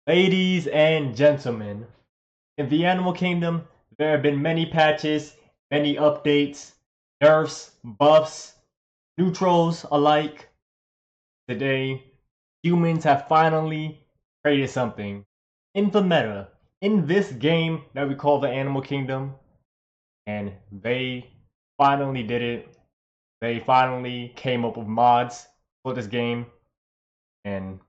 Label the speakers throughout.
Speaker 1: Ladies and gentlemen, in the animal kingdom, there have been many patches, many updates, nerfs, buffs, neutrals alike. Today, humans have finally created something in the meta, in this game that we call the animal kingdom, and they finally did it. They finally came up with mods for this game, and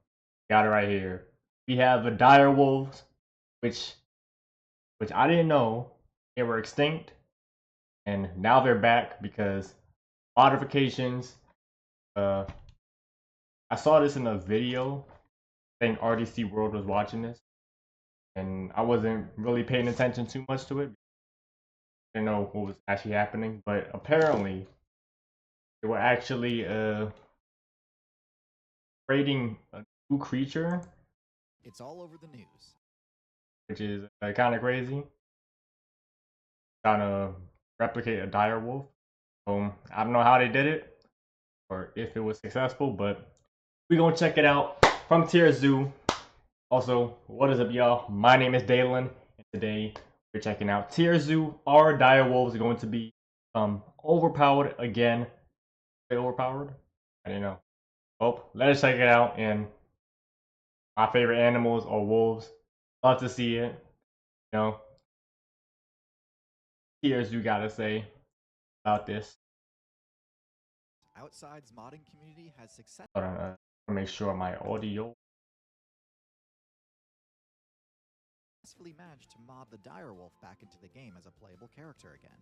Speaker 1: got it right here. We have the dire wolves, which I didn't know they were extinct, and now they're back because modifications. Uh, I saw this in a video. I think RDC World was watching this, and I wasn't really paying attention too much to it. I didn't know what was actually happening, but apparently they were actually creating a new creature.
Speaker 2: It's all over the news.
Speaker 1: Which is kind of crazy. Trying to replicate a dire wolf. I don't know how they did it or if it was successful, but we're gonna check it out from TierZoo. Also, what is up, y'all? My name is Dalen, and today we're checking out TierZoo. Our dire wolves are going to be overpowered again. Overpowered? I don't know. Well, let us check it out. And my favorite animals are wolves. Love to see it. You know, TierZoo gotta say about this.
Speaker 2: Outside's modding community has
Speaker 1: Hold on, make sure my audio.
Speaker 2: successfully managed to mod the direwolf back into the game as a playable character again.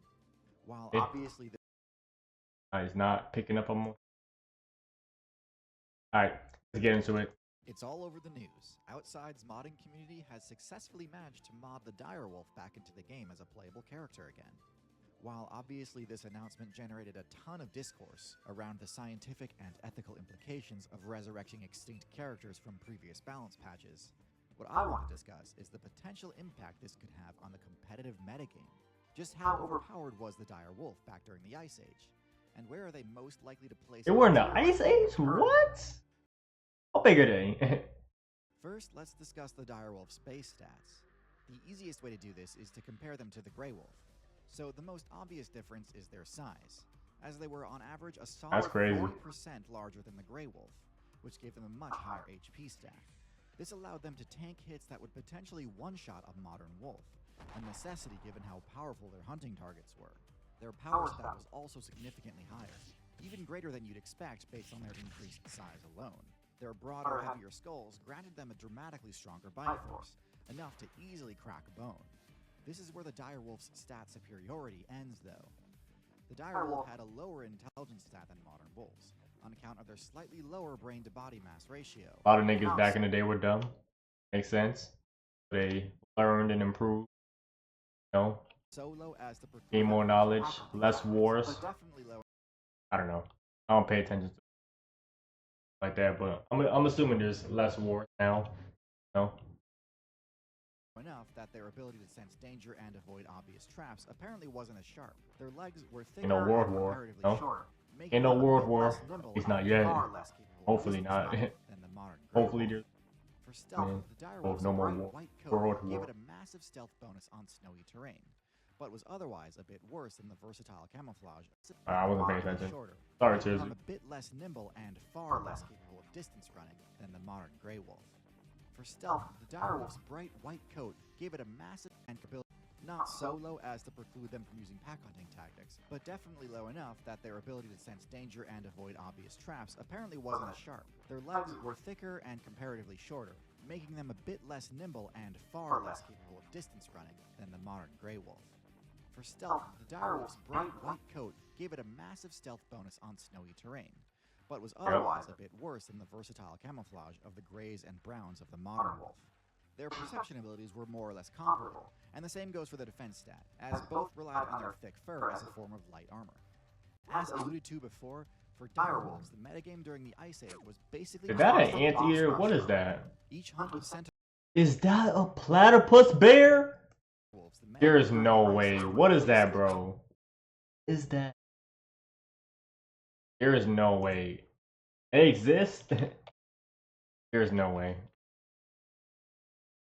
Speaker 2: While
Speaker 1: Eh.
Speaker 2: obviously
Speaker 1: He's not picking up on more. Alright, let's get into it.
Speaker 2: it's all over the news. Outside's modding community has successfully managed to mod the direwolf back into the game as a playable character again. While obviously this announcement generated a ton of discourse around the scientific and ethical implications of resurrecting extinct characters from previous balance patches, what I want to discuss is the potential impact this could have on the competitive metagame. Just how overpowered was the dire wolf back during the Ice Age? And where are they most likely to place?
Speaker 1: They were in the Ice Age? What? How big are they?
Speaker 2: First, let's discuss the direwolf's base stats. The easiest way to do this is to compare them to the grey wolf. So the most obvious difference is their size, as they were on average a solid 40% larger than the grey wolf, which gave them a much higher HP stat. This allowed them to tank hits that would potentially one-shot a modern wolf, a necessity given how powerful their hunting targets were. Their power stat was also significantly higher, even greater than you'd expect based on their increased size alone. Their broader, heavier skulls granted them a dramatically stronger bite force, enough to easily crack a bone. This is where the direwolf's stat superiority ends, though. The direwolf had a lower intelligence stat than modern wolves, on account of their slightly lower brain-to-body mass ratio.
Speaker 1: A lot of niggas back in the day were dumb. Makes sense. They learned and improved. You know? Gain more knowledge, less wars. I don't know. I don't pay attention to like that, but I'm assuming there's less war now. No.
Speaker 2: Enough that their ability to sense danger and avoid obvious traps apparently wasn't as sharp. Their legs were thicker
Speaker 1: In no World War. No. In no World War. He's not yet. Hopefully not. Hopefully there's.
Speaker 2: For stealth, the direwolf's
Speaker 1: no more
Speaker 2: white coat gave it a massive stealth bonus on snowy terrain, but was otherwise a bit worse than the versatile camouflage.
Speaker 1: I wasn't paying attention. Sorry, TierZoo.
Speaker 2: A bit less nimble and far less capable of distance running than the modern grey wolf. For stealth, the direwolf's bright white coat gave it a massive ability, not so low as to preclude them from using pack hunting tactics, but definitely low enough that their ability to sense danger and avoid obvious traps apparently wasn't as sharp. Their legs were thicker and comparatively shorter, making them a bit less nimble and far less capable of distance running than the modern grey wolf. For stealth, the direwolf's bright white coat gave it a massive stealth bonus on snowy terrain, but was otherwise a bit worse than the versatile camouflage of the greys and browns of the modern wolf. Their perception abilities were more or less comparable, and the same goes for the defense stat, as both relied on their thick fur as a form of light armor. As alluded to before, for direwolves, the metagame during the Ice Age was basically...
Speaker 1: Is that an anteater? What is that?
Speaker 2: Each hunt was sent...
Speaker 1: Is that a platypus bear? There is no way. What is that, bro? Is that... There is no way. They exist? There's no way.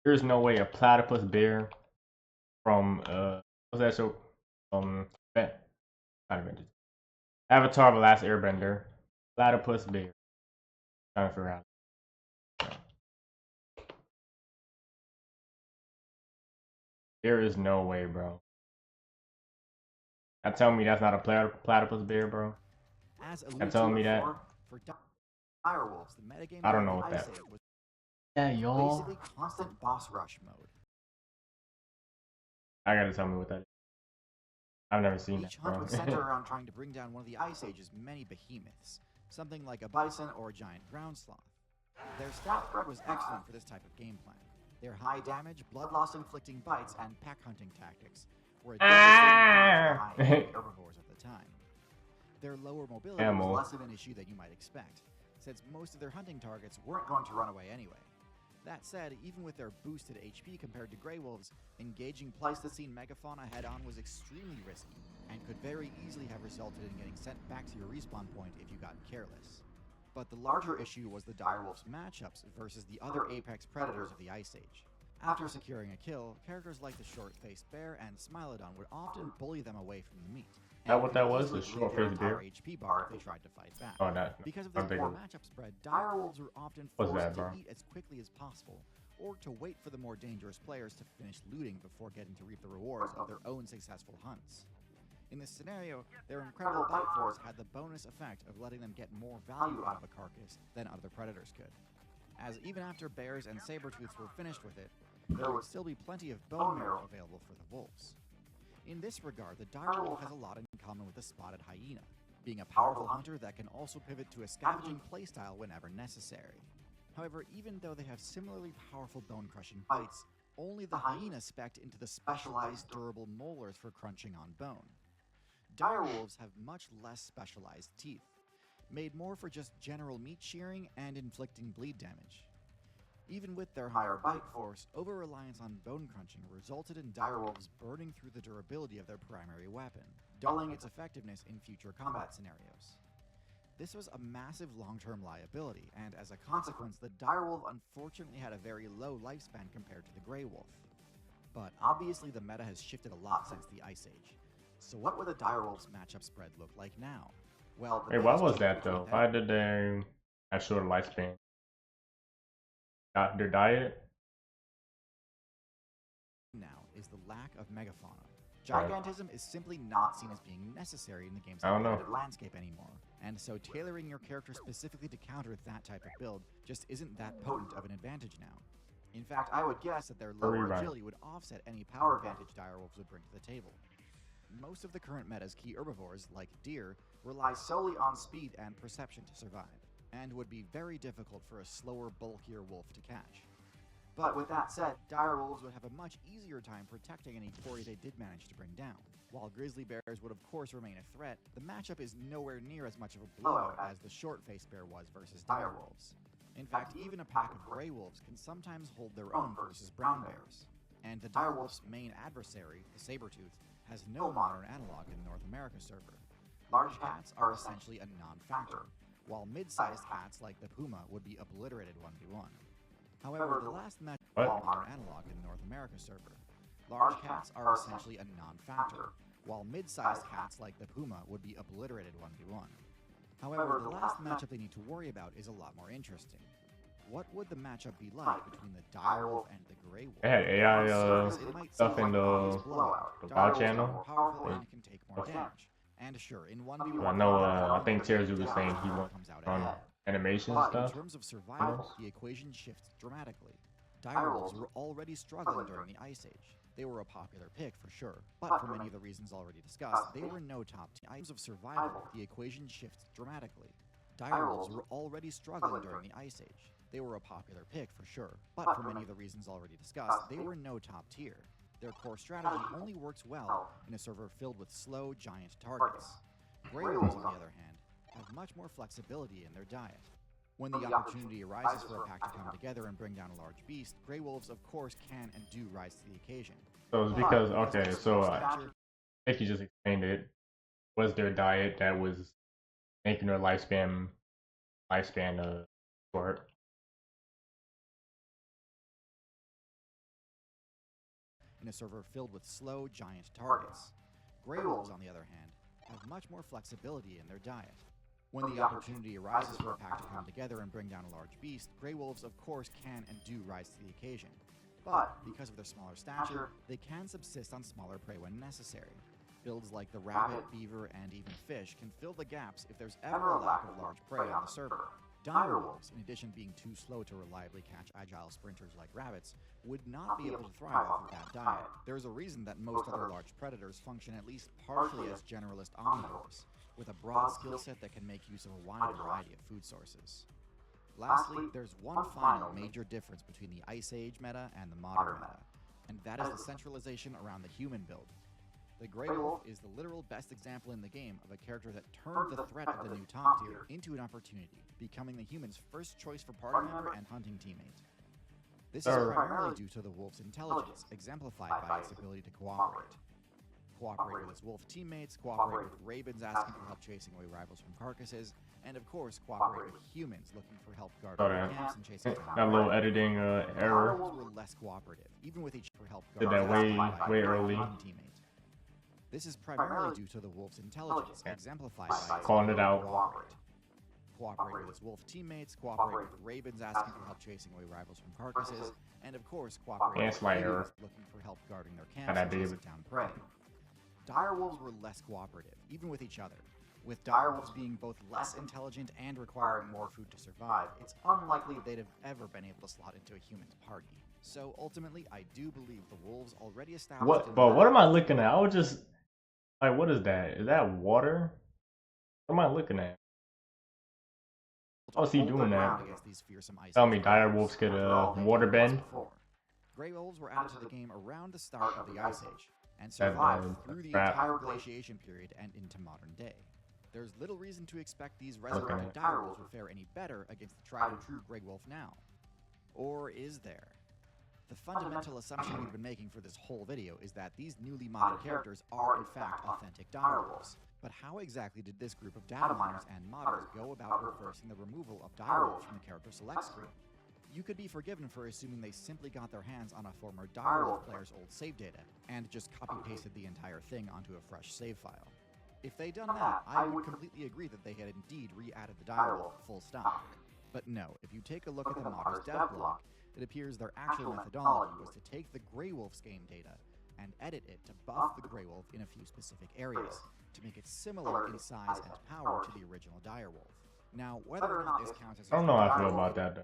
Speaker 1: There's no way a platypus bear from what's that show? Not Avengers. Avatar: The Last Airbender. Platypus bear. Trying to figure out. There is no way, bro. That telling me that's not a platypus bear, bro. That telling me that.
Speaker 2: For direwolves, the metagame
Speaker 1: I don't know what that.
Speaker 2: was
Speaker 1: Yeah, y'all.
Speaker 2: basically constant boss rush mode.
Speaker 1: I gotta tell me what that is. I've never seen
Speaker 2: Each
Speaker 1: that,
Speaker 2: hunt
Speaker 1: bro.
Speaker 2: would center around trying to bring down one of the Ice Age's many behemoths, something like a bison or a giant ground sloth. Their stat spread was excellent for this type of game plan. Their high damage, blood loss inflicting bites, and pack hunting tactics were a devastating herbivores at the time. Their lower mobility was less of an issue than you might expect, since most of their hunting targets weren't going to run away anyway. That said, even with their boosted HP compared to Grey Wolves, engaging Pleistocene megafauna head-on was extremely risky, and could very easily have resulted in getting sent back to your respawn point if you got careless. But the larger issue was the direwolves' matchups versus the other apex predators of the Ice Age. After securing a kill, characters like the short-faced bear and Smilodon would often bully them away from the meat.
Speaker 1: Is that what that was? The short-faced bear?
Speaker 2: HP bar if they tried to fight back.
Speaker 1: Oh, that.
Speaker 2: Because of this poor matchup spread, direwolves were often forced to eat as quickly as possible, or to wait for the more dangerous players to finish looting before getting to reap the rewards of their own successful hunts. In this scenario, their incredible bite force had the bonus effect of letting them get more value out of a carcass than other predators could, as even after bears and saber-tooths were finished with it, there would still be plenty of bone marrow available for the wolves. In this regard, the direwolf has a lot in common with the spotted hyena, being a powerful hunter that can also pivot to a scavenging playstyle whenever necessary. However, even though they have similarly powerful bone-crushing bites, only the hyena spec'd into the specialized durable molars for crunching on bone. Direwolves have much less specialized teeth, made more for just general meat shearing and inflicting bleed damage. Even with their higher bite force, over-reliance on bone crunching resulted in direwolves burning through the durability of their primary weapon, dulling its effectiveness in future combat scenarios. This was a massive long-term liability, and as a consequence, the direwolf unfortunately had a very low lifespan compared to the grey wolf. But obviously the meta has shifted a lot since the Ice Age. So what would the direwolf's matchup spread look like now? Well,
Speaker 1: Hey, why was that though? Why did they have shorter lifespan? Not their diet?
Speaker 2: Now is the lack of megafauna. Gigantism is simply not seen as being necessary in the game's landscape anymore, and so tailoring your character specifically to counter that type of build just isn't that potent of an advantage now. In fact, I would guess that their lower agility would offset any power advantage direwolves would bring to the table. Most of the current meta's key herbivores, like deer, rely solely on speed and perception to survive, and would be very difficult for a slower, bulkier wolf to catch. But with that said, direwolves would have a much easier time protecting any quarry they did manage to bring down. While grizzly bears would of course remain a threat, the matchup is nowhere near as much of a blowout as the short-faced bear was versus direwolves. In fact, even a pack of gray wolves can sometimes hold their own versus brown bears. And the direwolf's main adversary, the saber-tooth, has no modern analog in the North America server. Large cats are essentially a non-factor, while mid-sized cats like the puma would be obliterated 1v1. However, the last match modern analog in the North America server. Large cats are essentially a non-factor, while mid-sized cats like the puma would be obliterated 1v1. However, the last matchup they need to worry about is a lot more interesting. What would the matchup be like between the direwolf and the grey wolf?
Speaker 1: They had AI stuff in the WoW channel.
Speaker 2: Powerful and can take more damage. And sure, in 1v1,
Speaker 1: I know. I think TierZoo was saying he went on animation stuff.
Speaker 2: In terms of survival, the equation shifts dramatically. Direwolves were already struggling during the Ice Age. They were a popular pick for sure, but for many of the reasons already discussed, they were no top tier. In terms of survival, the equation shifts dramatically. Direwolves were already struggling during the Ice Age. They were a popular pick for sure, but for many of the reasons already discussed, they were no top tier. Their core strategy only works well in a server filled with slow, giant targets. Grey wolves, on the other hand, have much more flexibility in their diet. When the opportunity arises for a pack to come together and bring down a large beast, grey wolves of course can and do rise to the occasion.
Speaker 1: So it's because, okay, so I think you just explained it, was their diet that was making their lifespan short.
Speaker 2: in a server filled with slow, giant targets. Grey Wolves, on the other hand, have much more flexibility in their diet. When the opportunity arises for a pack to come together and bring down a large beast, Grey Wolves of course can and do rise to the occasion. But, because of their smaller stature, they can subsist on smaller prey when necessary. Builds like the rabbit, beaver, and even fish can fill the gaps if there's ever a lack of large prey on the server. Dire wolves, in addition to being too slow to reliably catch agile sprinters like rabbits, would not be able to thrive off of that diet. There's a reason that most other large predators function at least partially as generalist omnivores, with a broad skill set that can make use of a wide variety of food sources. Lastly, there's one final major difference between the Ice Age meta and the modern meta, and that is the centralization around the human build. The Grey Wolf is the literal best example in the game of a character that turned the threat of the new top tier into an opportunity, becoming the human's first choice for party member and hunting teammate. This is primarily due to the wolf's intelligence, exemplified by its ability to cooperate. Cooperate with its wolf teammates, cooperate with ravens asking for help chasing away rivals from carcasses, and of course cooperate with humans looking for help guarding camps and chasing down
Speaker 1: Got a little editing error.
Speaker 2: Wolves were less cooperative, even with each for help
Speaker 1: Did that way early.
Speaker 2: teammate. This is primarily due to the wolf's intelligence, exemplified by its
Speaker 1: Calling it out.
Speaker 2: Cooperate with its wolf teammates, cooperate with ravens asking for help chasing away rivals from carcasses, and of course cooperate with humans looking for help guarding their camps and chasing down prey. Dire wolves were less cooperative, even with each other. With dire wolves being both less intelligent and requiring more food to survive, it's unlikely they'd have ever been able to slot into a human's party. So ultimately, I do believe the wolves already established.
Speaker 1: What am I looking at? I was just like, what is that? Is that water? What am I looking at? How's he doing that? Tell me, dire wolves could water bend?
Speaker 2: Grey wolves were added to the game around the start of the Ice Age, and survived through the entire glaciation period and into modern day. There's little reason to expect these resurrected dire wolves would fare any better against the tried and true Grey Wolf now. Or is there? The fundamental assumption we've been making for this whole video is that these newly modded characters are in fact authentic dire wolves. But how exactly did this group of data miners and modders go about reversing the removal of dire wolves from the character select screen? You could be forgiven for assuming they simply got their hands on a former dire wolf player's old save data and just copy-pasted the entire thing onto a fresh save file. If they'd done that, I would completely agree that they had indeed re-added the dire wolf full stop. But no, if you take a look at the modder's dev block, it appears their actual methodology was to take the Grey Wolf's game data and edit it to buff the Grey Wolf in a few specific areas, to make it similar in size and power to the original dire wolf. Now, whether or not this counts as
Speaker 1: I don't know how I feel about that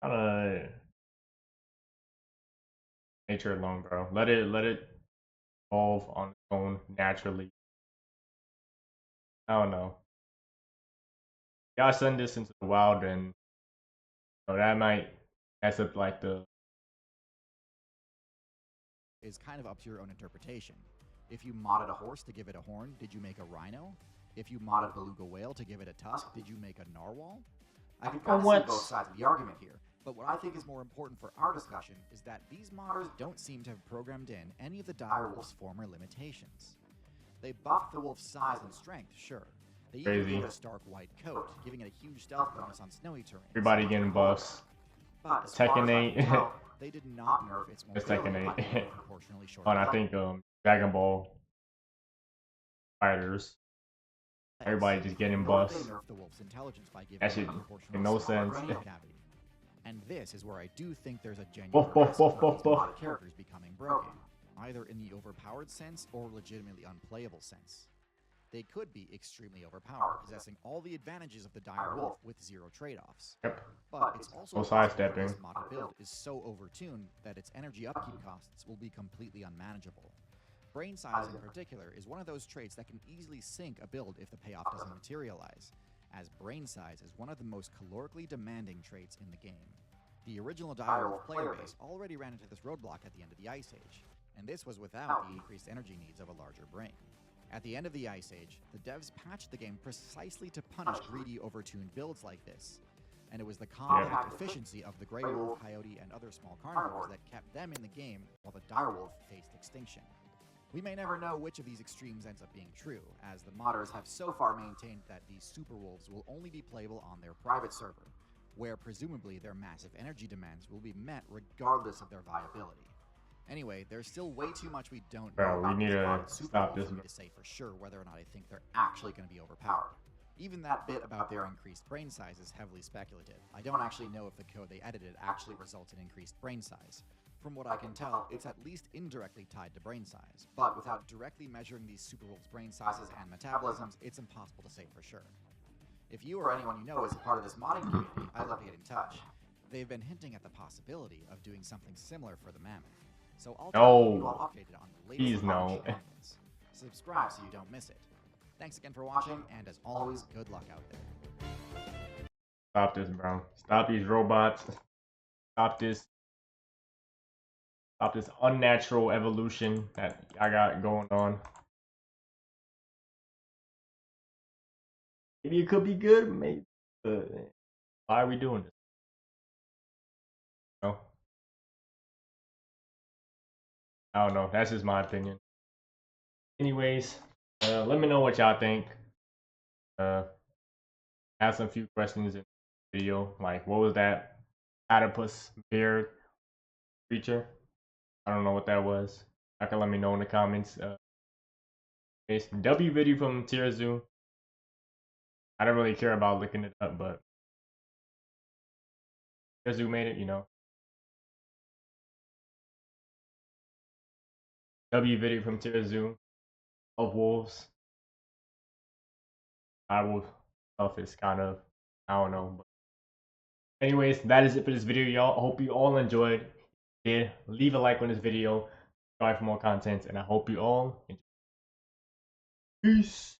Speaker 1: though. Nature alone, bro. Let it evolve on its own naturally. I don't know. Y'all send this into the wild, and that might mess up like the.
Speaker 2: Is kind of up to your own interpretation. If you modded a horse to give it a horn, did you make a rhino? If you modded a beluga whale to give it a tusk, did you make a narwhal? I can kind of see both sides of the argument here, but what I think is more important for our discussion is that these modders don't seem to have programmed in any of the dire wolf's former limitations. They buffed the wolf's size and strength, sure. They even gave it a stark white coat, giving it a huge stealth bonus on snowy terrain.
Speaker 1: Everybody getting buffs.
Speaker 2: But as
Speaker 1: Tekken 8.
Speaker 2: they did not nerf its mobility by giving it proportionally shorter.
Speaker 1: And I think Dragon Ball fighters. Everybody just getting buffs.
Speaker 2: They nerfed the wolf's intelligence by giving
Speaker 1: That shit
Speaker 2: proportional
Speaker 1: make no sense.
Speaker 2: cavity. And this is where I do think there's a genuine risk of these modded characters becoming broken, either in the overpowered sense or legitimately unplayable sense. They could be extremely overpowered, possessing all the advantages of the dire wolf with zero trade-offs.
Speaker 1: Yep.
Speaker 2: But it's also
Speaker 1: No
Speaker 2: possible that
Speaker 1: sidestepping.
Speaker 2: this modded build is so overtuned that its energy upkeep costs will be completely unmanageable. Brain size in particular is one of those traits that can easily sink a build if the payoff doesn't materialize, as brain size is one of the most calorically demanding traits in the game. The original dire wolf player base already ran into this roadblock at the end of the Ice Age, and this was without the increased energy needs of a larger brain. At the end of the Ice Age, the devs patched the game precisely to punish greedy, overtuned builds like this, and it was the compact efficiency of the Grey Wolf, Coyote, and other small carnivores that kept them in the game while the dire wolf faced extinction. We may never know which of these extremes ends up being true, as the modders have so far maintained that these super wolves will only be playable on their private server, where presumably their massive energy demands will be met regardless of their viability. Anyway, there's still way too much we don't know
Speaker 1: Bro,
Speaker 2: about
Speaker 1: we need
Speaker 2: these
Speaker 1: to
Speaker 2: modded super
Speaker 1: stop
Speaker 2: wolves
Speaker 1: this,
Speaker 2: for me
Speaker 1: bro.
Speaker 2: to say for sure whether or not I think they're actually going to be overpowered. Even that bit about their increased brain size is heavily speculative. I don't actually know if the code they edited actually results in increased brain size. From what I can tell, it's at least indirectly tied to brain size. But without directly measuring these super wolves' brain sizes and metabolisms, it's impossible to say for sure. If you or anyone you know is a part of this modding community, I'd love to get in touch. They've been hinting at the possibility of doing something similar for the mammoth. So I'll try to keep you all updated on the latest modding shenanigans. Subscribe so you don't miss it. Thanks again for watching, and as always, good luck out there.
Speaker 1: Stop this, bro. Stop these robots. Stop this unnatural evolution that I got going on. Maybe it could be good, maybe. But why are we doing this? No. I don't know. That's just my opinion. Anyways, let me know what y'all think. Ask some few questions in the video, like what was that platypus beard creature? I don't know what that was. I can let me know in the comments. It's W video from TierZoo. I don't really care about looking it up, but TierZoo made it, you know. W video from TierZoo of wolves. I will stuff is kind of, I don't know. But anyways, that is it for this video, y'all. I hope you all enjoyed. Yeah, leave a like on this video, subscribe for more content, and I hope you all enjoy. Peace.